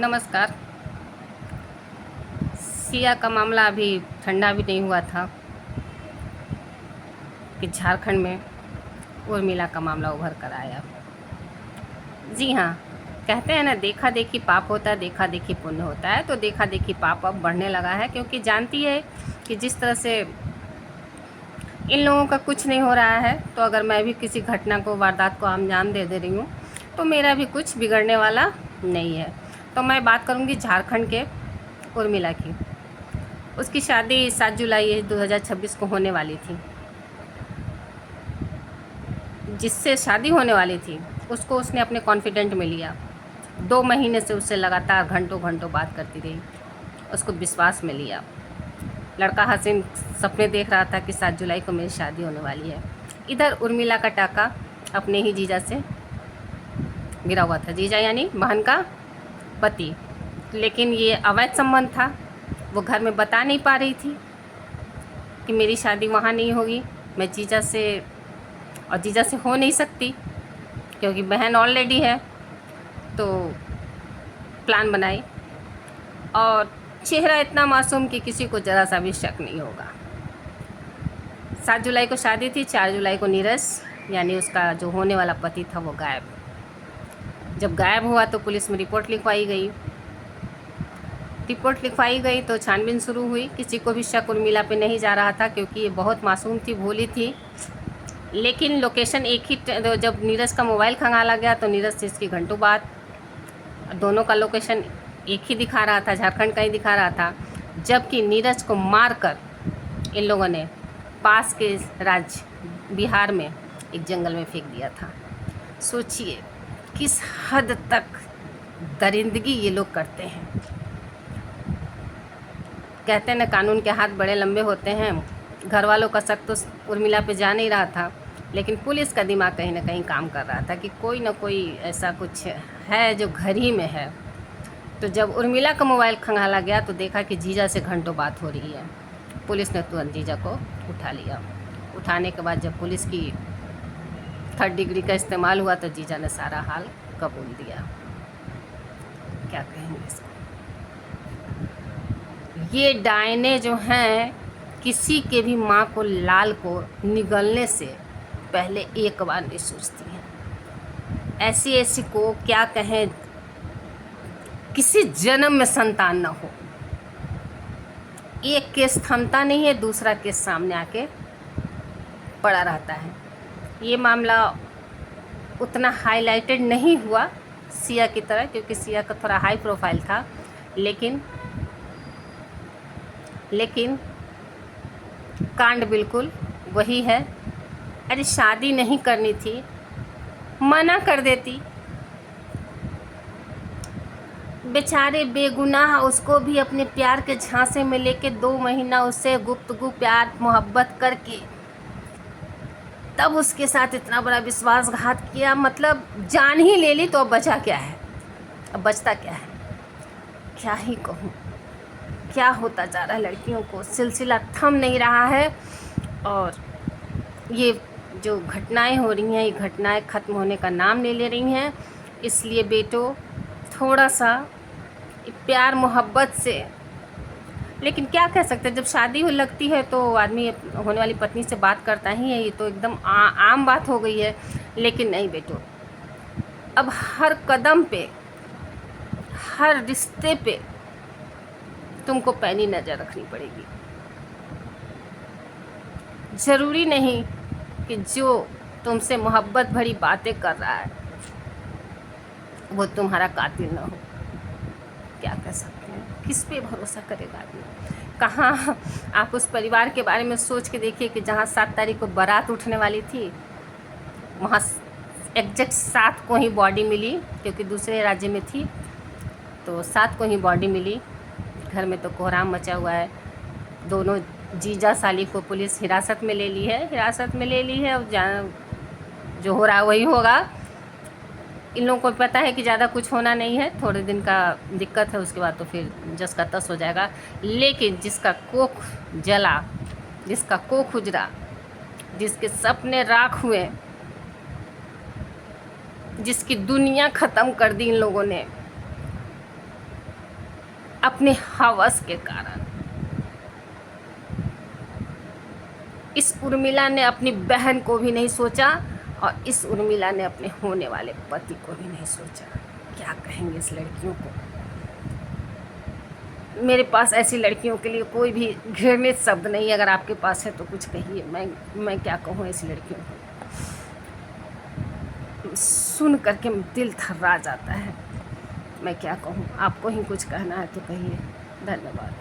नमस्कार। सिया का मामला अभी ठंडा भी नहीं हुआ था कि झारखंड में उर्मिला का मामला उभर कर आया। जी हाँ, कहते हैं ना, देखा देखी पाप होता है, देखा देखी पुण्य होता है। तो देखा देखी पाप अब बढ़ने लगा है, क्योंकि जानती है कि जिस तरह से इन लोगों का कुछ नहीं हो रहा है, तो अगर मैं भी किसी घटना को, वारदात को अंजाम दे रही हूँ, तो मेरा भी कुछ बिगड़ने वाला नहीं है। तो मैं बात करूँगी झारखंड के उर्मिला की। उसकी शादी 7 जुलाई 2026 को होने वाली थी। जिससे शादी होने वाली थी उसको उसने अपने कॉन्फिडेंट में लिया। 2 महीने से उससे लगातार घंटों घंटों बात करती रही, उसको विश्वास में लिया। लड़का हसीन सपने देख रहा था कि 7 जुलाई को मेरी शादी होने वाली है। इधर उर्मिला का टाका अपने ही जीजा से गिरा हुआ था। जीजा यानी बहन का पति। लेकिन ये अवैध संबंध था। वो घर में बता नहीं पा रही थी कि मेरी शादी वहाँ नहीं होगी, मैं जीजा से, और जीजा से हो नहीं सकती क्योंकि बहन ऑलरेडी है। तो प्लान बनाई, और चेहरा इतना मासूम कि किसी को ज़रा सा भी शक नहीं होगा। 7 जुलाई को शादी थी, 4 जुलाई को नीरज यानी उसका जो होने वाला पति था वो गायब। जब गायब हुआ तो पुलिस में रिपोर्ट लिखवाई गई तो छानबीन शुरू हुई। किसी को भी शक उर्मिला पे नहीं जा रहा था, क्योंकि ये बहुत मासूम थी, भोली थी। लेकिन लोकेशन एक ही, जब नीरज का मोबाइल खंगाला गया तो नीरज से इसकी घंटों बाद दोनों का लोकेशन एक ही दिखा रहा था, झारखंड का ही दिखा रहा था। जबकि नीरज को मारकर इन लोगों ने पास के राज्य बिहार में एक जंगल में फेंक दिया था। सोचिए किस हद तक दरिंदगी ये लोग करते हैं। कहते हैं ना, कानून के हाथ बड़े लंबे होते हैं। घर वालों का शक तो उर्मिला पे जा नहीं रहा था, लेकिन पुलिस का दिमाग कहीं ना कहीं काम कर रहा था कि कोई ना कोई ऐसा कुछ है जो घर ही में है। तो जब उर्मिला का मोबाइल खंगाला गया तो देखा कि जीजा से घंटों बात हो रही है। पुलिस ने तुरंत जीजा को उठा लिया। उठाने के बाद जब पुलिस की 3rd डिग्री का इस्तेमाल हुआ तो जीजा ने सारा हाल कबूल दिया। क्या कहेंगे इसको। ये डायने जो हैं, किसी के भी माँ को, लाल को निगलने से पहले एक बार नहीं सोचती हैं। ऐसी को क्या कहें, किसी जन्म में संतान न हो। एक केस थमता नहीं है, दूसरा केस सामने आके पड़ा रहता है। ये मामला उतना हाईलाइटेड नहीं हुआ सिया की तरह, क्योंकि सिया का थोड़ा हाई प्रोफाइल था। लेकिन कांड बिल्कुल वही है। अरे शादी नहीं करनी थी, मना कर देती। बेचारे बेगुनाह उसको भी अपने प्यार के झांसे में लेके 2 महीना उससे गुफ्तगू, प्यार, मोहब्बत करके तब उसके साथ इतना बड़ा विश्वासघात किया। मतलब जान ही ले ली, तो अब बचा क्या है, अब बचता क्या है। क्या ही कहूँ, क्या होता जा रहा है लड़कियों को। सिलसिला थम नहीं रहा है, और ये जो घटनाएं हो रही हैं, ये घटनाएं ख़त्म होने का नाम नहीं ले रही हैं। इसलिए बेटो, थोड़ा सा प्यार मोहब्बत से, लेकिन क्या कह सकते हैं, जब शादी हो लगती है तो आदमी होने वाली पत्नी से बात करता ही है। ये तो एकदम आम बात हो गई है। लेकिन नहीं बेटो, अब हर कदम पे, हर रिश्ते पे तुमको पैनी नज़र रखनी पड़ेगी। ज़रूरी नहीं कि जो तुमसे मोहब्बत भरी बातें कर रहा है वो तुम्हारा कातिल ना हो। क्या कह सकते हैं, किस पे भरोसा करेगा आदमी। कहाँ आप उस परिवार के बारे में सोच के देखिए कि जहाँ 7 तारीख को बारात उठने वाली थी, वहाँ एग्जैक्ट 7 को ही बॉडी मिली, क्योंकि दूसरे राज्य में थी। तो 7 को ही बॉडी मिली। घर में तो कोहराम मचा हुआ है। दोनों जीजा साली को पुलिस हिरासत में ले ली है। और जो हो रहा वही होगा। इन लोगों को पता है कि ज़्यादा कुछ होना नहीं है, थोड़े दिन का दिक्कत है, उसके बाद तो फिर जस का तस हो जाएगा। लेकिन जिसका कोख जला, जिसका कोख उजड़ा, जिसके सपने राख हुए, जिसकी दुनिया ख़त्म कर दी इन लोगों ने, अपने हवस के कारण। इस उर्मिला ने अपनी बहन को भी नहीं सोचा और इस उर्मिला ने अपने होने वाले पति को भी नहीं सोचा। क्या कहेंगे इस लड़कियों को। मेरे पास ऐसी लड़कियों के लिए कोई भी घृणित शब्द नहीं है। अगर आपके पास है तो कुछ कहिए। मैं क्या कहूँ ऐसी लड़कियों को, सुन करके दिल थर्रा जाता है। मैं क्या कहूँ, आपको ही कुछ कहना है तो कहिए। धन्यवाद।